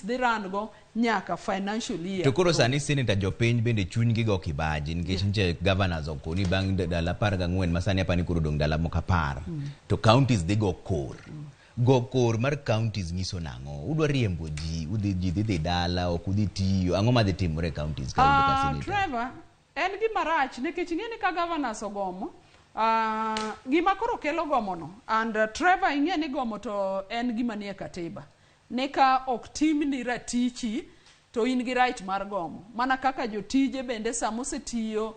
dhi rango nyaka financial year. To koro sani Seneta jopiny bende chunygi go kibaji nikech niche governors okoni bang' dala 14 masani apani koro dong' dala moko 10 to counties dhi go kor. Go kor mar counties nyiso nang'o? Udwa riembo ji, ji dhi dala, ok udhi tiyo, ang'o madhi timore counties ka Seneta? Trevor, en gima rach nikech ing'eni ka governors ogomo, gima koro kelo gomono, and Trevor ing'eni gomo to en gima nie katiba. Nika ok timni ratichi to in gi right mar gomo. Mana kaka jotije bende samosetiyo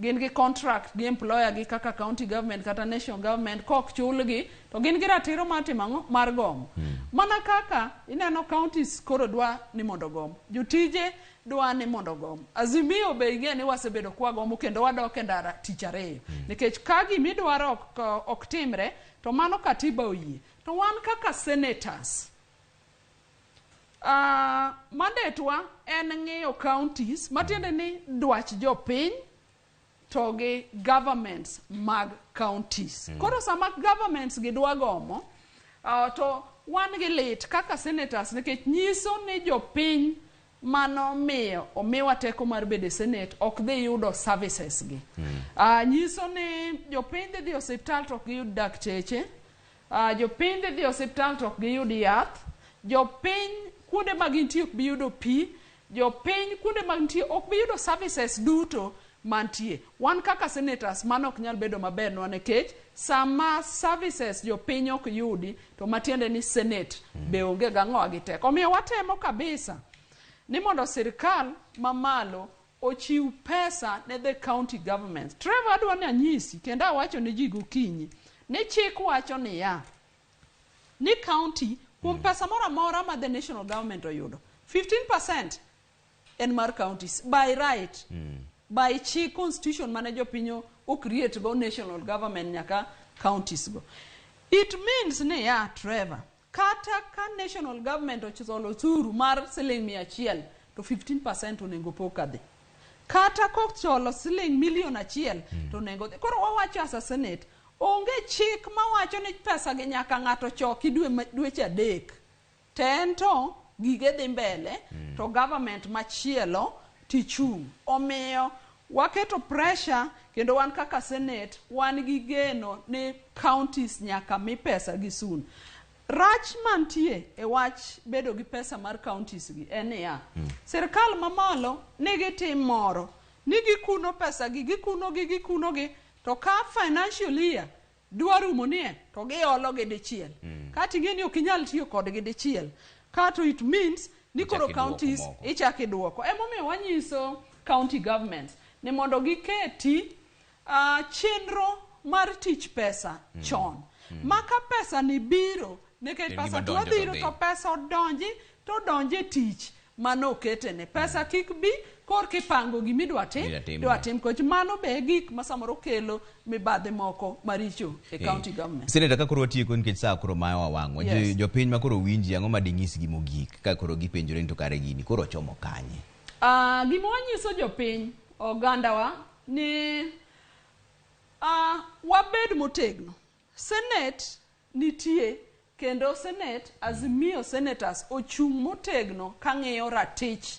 gin gi contract gi employer gi kaka county government kata national government kok chulgi to gin gi ratiro mar gomo. Mana kaka ineno counties koro dwa ni mondo gomo. Jotije dwa ni mondo gomo. Azimio be ing'eni wasebedo kwa gomo kendo wadok e ndara tich ariyo. Nikech ka gimidwaro ok timre to mano katiba oyie. To wan kaka senators mandetwa en ng'iyo counties matiende ni dwach jopiny to gi governments mag counties. Koro sama governments gidwa gomo to wan gi lit kaka senators nikech nyiso ni jopiny mano miyo omiwa teko mar bede senate ok dhi yudo services gi. Nyiso ni jopiny dhi osiptal to ok giyud dakteche, jopiny dhi osiptal to ok giyud yath, jopiny kuonde mag intie ok biyudo pi, jopiny kuonde mag intie ok biyudo services duto mantie. Wan kaka senators mano ok nyal bedo maber nwa nikech sama services jopiny ok yudi to matiende ni senate be onge gang'owa gi teko. Omiyo watemo kabisa ni mondo sirkal mamalo ochiw pesa ne the county governments. Trevor adwa ni anyisi kendo awacho ne ji gokinyi ni chik wacho ni county kuom pesa moro amora ma the national government oyudo 15% en mar counties by right, by chik constitution mane jopinyo create go national government nyaka counties go. It means ni Trevor, kata ka national government ochizolo turu mar siling 100 to 15% onego pokadhi. Kata kok cholo siling milion 1 to onego dhi. Koro wawacho as a senate onge chik mawacho ni pesa gi nyaka ng'ato choki dweche 3 tento gige dhi mbele to government machielo tichung'. Omiyo waketo pressure kendo wan kaka senate wan gi geno ni counties nyaka mi pesa gi sun. Rach mantie e wach bedo gi pesa mar counties gi en ya sirkal mamalo nigi tim moro nigi kuno pesa gi gikuno gi to ka financial year dwarumo nie to giolo gi dichiel. Kati ing'eni ok inyal tiyo kod gi dichiel. Kato it means ni koro counties ichaki duoko. Emomiyo wanyiso county governments ni mondo giketi chenro mar tich pesa chon. Maka pesa ni biro nikech pesa tuwa dhiro to pesa donje tich mano ketene. Pesa kik bi kor kipango gimidwa tim koch mano be gik masamoro kelo mibadhi moko maricho e county government. Seneta ka koro watieko nikech saa koro mayo wawang'o. Jopiny ma koro winji ang'o ma ding'is gi mogik ka koro gipenjore ni to kare gini koro chomo kanye? Gima wanyiso jopiny ogandawa ni wabed motegno. Senate nitie kendo senate azimio senators ochung' motegno kang'iyo ratich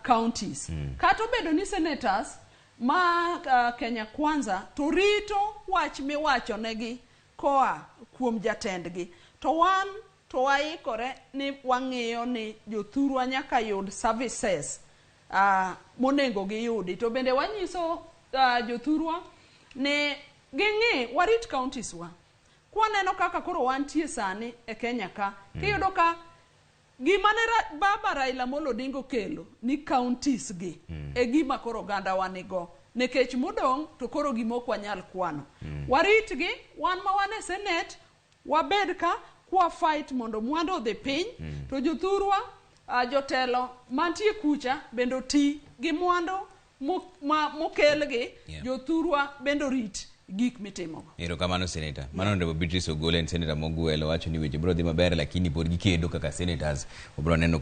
counties. Kata obedo ni senators ma Kenya Kwanza to rito wach miwacho negi koa kuom jatendgi. To wan to waikore ni wang'iyo ni jothurwa nyaka yud services monego giyudi. To bende wanyiso jothurwa ni ging'i warit counties wa. Kwaneno kaka koro wantie sani e Kenya ka kiyudo ka gimane baba Raila Amolo Odinga kelo ni counties gi e gima koro ganda wanigo nikech modong' to koro gimok wanyal kwano. Warit gi wan ma wane senate wabed ka kwa fight mondo mwandu odhi piny to jothurwa jotelo mantie kucha bendo ti gi mwandu mokelgi jothurwa bendo rit gik mitimo. Erokamano Seneta. Mano ndebo Beatrice Ogolla en Seneta Mogwelo wacho ni weche bro dhi maber lakini pod gikedo kaka senators obro neno